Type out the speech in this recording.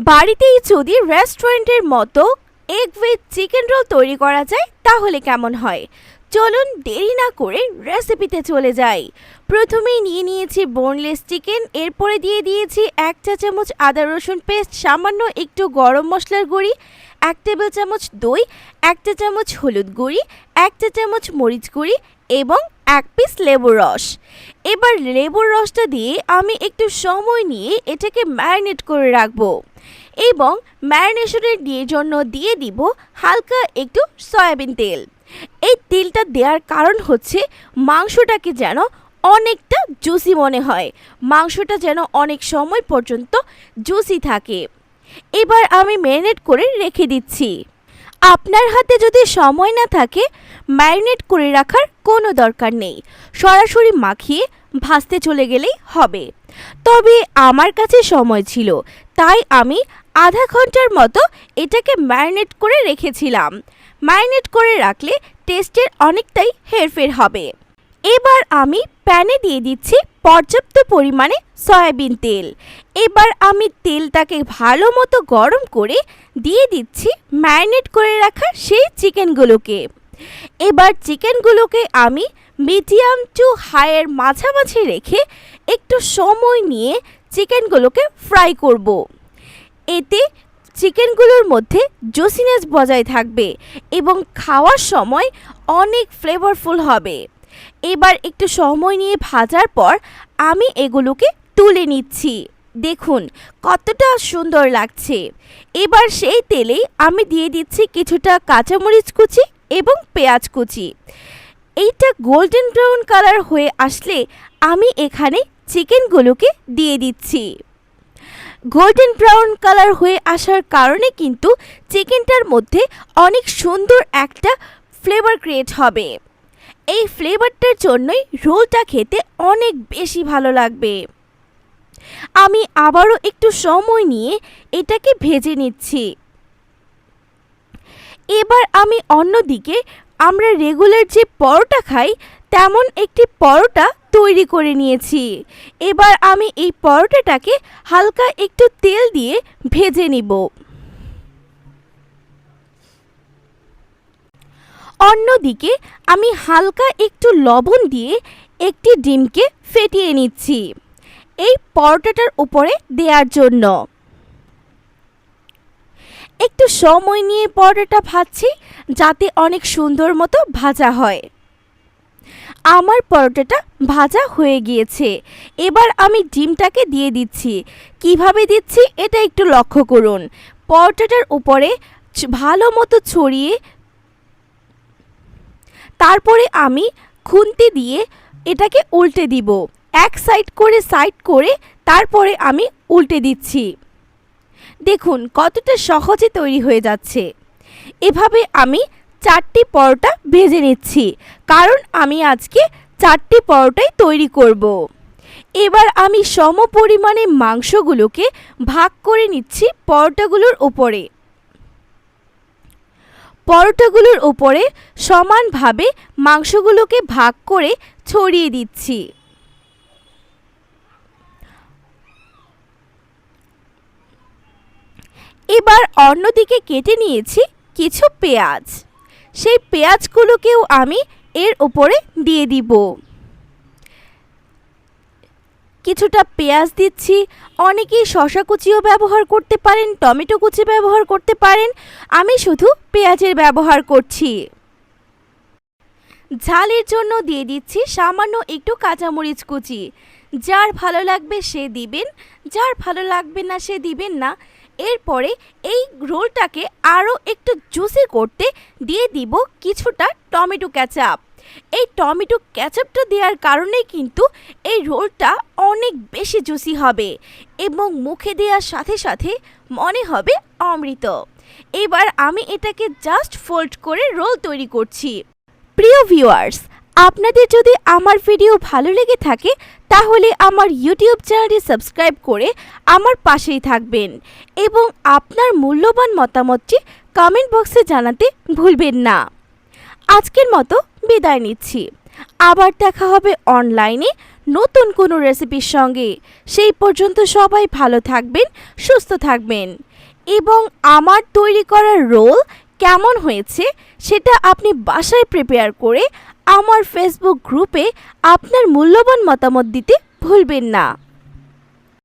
বাড়িতেই যদি রেস্টুরেন্টের মতো এগ উইথ চিকেন রোল তৈরি করা যায় তাহলে কেমন হয়। চলুন দেরি না করে রেসিপিতে চলে যাই। প্রথমেই নিয়ে নিয়েছি বোনলেস চিকেন, এরপরে দিয়ে দিয়েছি 1 চা চামচ আদা রসুন পেস্ট, সামান্য একটু গরম মশলার গুঁড়ি, 1 টেবিল চামচ দই, 1 চা চামচ হলুদ গুঁড়ি, 1 চা চামচ মরিচ গুঁড়ি এবং 1 পিস লেবুর রস। এবার লেবুর রসটা দিয়ে আমি একটু সময় নিয়ে এটাকে ম্যারিনেট করে রাখবো এবং ম্যারিনেশনের জন্য দিয়ে দিব হালকা একটু সয়াবিন তেল। এই তেলটা দেওয়ার কারণ হচ্ছে মাংসটাকে যেন অনেকটা জুসি মনে হয়, মাংসটা যেন অনেক সময় পর্যন্ত জুসি থাকে। এবার আমি ম্যারিনেট করে রেখে দিচ্ছি। আপনার হাতে যদি সময় না থাকে ম্যারিনেট করে রাখার কোনো দরকার নেই, সরাসরি মাখিয়ে ভাজতে চলে গেলেই হবে। তবে আমার কাছে সময় ছিল তাই আমি আধা ঘন্টার মতো এটাকে ম্যারিনেট করে রেখেছিলাম। ম্যারিনেট করে রাখলে টেস্টের অনেকটাই হেরফের হবে। এবার আমি প্যানে দিয়ে দিচ্ছি পর্যাপ্ত পরিমাণে সয়াবিন তেল। এবার আমি তেলটাকে ভালো মতো গরম করে দিয়ে দিচ্ছি ম্যারিনেট করে রাখা সেই চিকেনগুলোকে। এবার চিকেনগুলোকে আমি মিডিয়াম টু হাইয়ের মাঝামাঝি রেখে একটু সময় নিয়ে চিকেনগুলোকে ফ্রাই করব। এতে চিকেনগুলোর মধ্যে জুসিনেস বজায় থাকবে এবং খাওয়ার সময় অনেক ফ্লেভারফুল হবে। এবার একটু সময় নিয়ে ভাজার পর আমি এগুলোকে তুলে নিচ্ছি। দেখুন কতটা সুন্দর লাগছে। এবার সেই তেলেই আমি দিয়ে দিচ্ছি কিছুটা কাঁচামরিচ কুচি এবং পেঁয়াজ কুচি। এইটা গোল্ডেন ব্রাউন কালার হয়ে আসলে আমি এখানে চিকেনগুলোকে দিয়ে দিচ্ছি। গোল্ডেন ব্রাউন কালার হয়ে আসার কারণে কিন্তু চিকেনটার মধ্যে অনেক সুন্দর একটা ফ্লেভার ক্রিয়েট হবে। এই ফ্লেভারটার জন্যই রোলটা খেতে অনেক বেশি ভালো লাগবে। আমি আবারও একটু সময় নিয়ে এটাকে ভেজে নিচ্ছি। এবার আমি অন্যদিকে আমরা রেগুলার যে পরোটা খাই তেমন একটি পরোটা তৈরি করে নিয়েছি। এবার আমি এই পরোটাটাকে হালকা একটু তেল দিয়ে ভেজে নিব। অন্যদিকে আমি হালকা একটু লবণ দিয়ে একটি ডিমকে ফেটিয়ে নিচ্ছি এই পরোটাটার উপরে দেওয়ার জন্য। একটু সময় নিয়ে পরোটাটা ভাজছি যাতে অনেক সুন্দর মতো ভাজা হয়। আমার পরোটাটা ভাজা হয়ে গিয়েছে। এবার আমি ডিমটাকে দিয়ে দিচ্ছি। কিভাবে দিচ্ছি এটা একটু লক্ষ্য করুন। পরোটাটার উপরে ভালো মতো ছড়িয়ে তারপরে আমি খুন্তি দিয়ে এটাকে উল্টে দিব। এক সাইড করে তারপরে আমি উল্টে দিচ্ছি। দেখুন কতটা সহজে তৈরি হয়ে যাচ্ছে। এভাবে আমি 4টি পরোটা ভেজে নিচ্ছি, কারণ আমি আজকে 4টি পরোটাই তৈরি করব। এবার আমি সম পরিমাণে মাংসগুলোকে ভাগ করে নিচ্ছি পরোটাগুলোর উপরে সমানভাবে মাংসগুলোকে ভাগ করে ছড়িয়ে দিচ্ছি। এবার অন্যদিকে কেটে নিয়েছি কিছু পেঁয়াজ। সেই পেঁয়াজগুলোকেও আমি এর উপরে দিয়ে দিব। কিছুটা পেঁয়াজ দিচ্ছি। অনেকেই শসা কুচিও ব্যবহার করতে পারেন, টমেটো কুচি ব্যবহার করতে পারেন। আমি শুধু পেঁয়াজের ব্যবহার করছি। ঝালের জন্য দিয়ে দিচ্ছি সামান্য একটু কাঁচামরিচ কুচি। যার ভালো লাগবে সে দিবেন, যার ভালো লাগবে না সে দিবেন না। এরপরে এই রোলটাকে আরও একটু জুসি করতে দিয়ে দিব কিছুটা টমেটো ক্যাচাপ। এই টমেটো ক্যাচাপটা দেওয়ার কারণে কিন্তু এই রোলটা অনেক বেশি জুসি হবে এবং মুখে দেওয়ার সাথে সাথে মনে হবে অমৃত। এবার আমি এটাকে জাস্ট ফোল্ড করে রোল তৈরি করছি। প্রিয় ভিউয়ার্স, আপনাদের যদি আমার ভিডিও ভালো লেগে থাকে তাহলে আমার ইউটিউব চ্যানেলটি সাবস্ক্রাইব করে আমার পাশেই থাকবেন এবং আপনার মূল্যবান মতামতটি কমেন্ট বক্সে জানাতে ভুলবেন না। আজকের মতো বিদায় নিচ্ছি। আবার দেখা হবে অনলাইনে নতুন কোনো রেসিপির সঙ্গে। সেই পর্যন্ত সবাই ভালো থাকবেন, সুস্থ থাকবেন এবং আমার তৈরি করা রোল কেমন হয়েছে সেটা আপনি বাসায় প্রিপেয়ার করে আমার ফেসবুক গ্রুপে আপনার মূল্যবান মতামত দিতে ভুলবেন না।